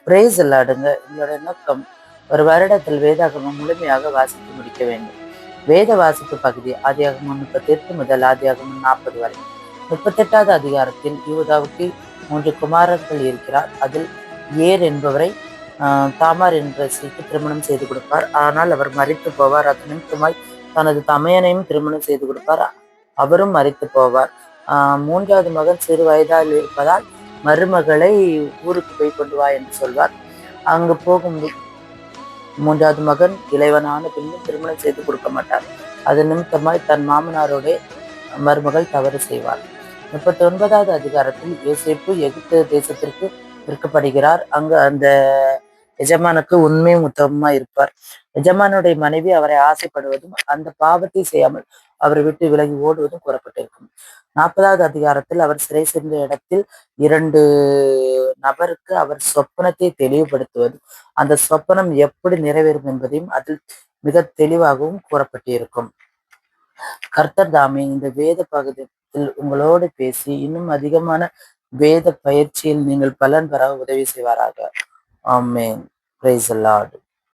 Brace அல்லாடுங்க. எங்களோட நோக்கம் ஒரு வருடத்தில் வேதாகமம் முழுமையாக வாசித்து முடிக்க வேண்டும். வேத வாசிப்பு பகுதி ஆதியாகமம் 38 முதல் ஆதியாகமம் 40 வரை. 38வது அதிகாரத்தில் யூதாவுக்கு 3 குமாரர்கள் இருக்கிறார். அதில் ஏர் என்பவரை தாமார் என்ற ஸ்திரீக்கு திருமணம் செய்து கொடுப்பார். ஆனால் அவர் மரித்து போவார். அது நிமித்தமாய் தனது தமையனையும் திருமணம் செய்து கொடுப்பார். அவரும் மரித்து போவார். 3வது மகன் சிறு வயதால் இருப்பதால் மருமகளை ஊருக்கு போய் கொண்டு வா என்று சொல்வார். அங்கு போகும் 3வது மகன் இளைவனான பின்னும் திருமணம் செய்து கொடுக்க மாட்டார். அது நிமித்தமாய் தன் மாமனாரோட மருமகள் தவறு செய்வார். 39வது அதிகாரத்தில் யோசேப்பு எகிப்து தேசத்திற்கு விற்கப்படுகிறார். அங்கு அந்த எஜமானுக்கு உண்மையும் உத்தமமா இருப்பார். எஜமானுடைய மனைவி அவரை ஆசைப்படுவதும் அந்த பாவத்தை செய்யாமல் அவரை விட்டு விலகி ஓடுவதும் கூறப்பட்டிருக்கும். 40வது அதிகாரத்தில் அவர் சிறை சென்ற இடத்தில் 2 நபருக்கு அவர் சொப்பனத்தை தெளிவுபடுத்துவதும் அந்த சொப்பனம் எப்படி நிறைவேறும் என்பதையும் அதில் மிக தெளிவாகவும் கூறப்பட்டிருக்கும். கர்த்தர் தாமே இந்த வேத பகுதியில் உங்களோடு பேசி இன்னும் அதிகமான வேத பயிற்சியில் நீங்கள் பலன் பெற உதவி செய்வாராக. ஆமென். Praise the Lord.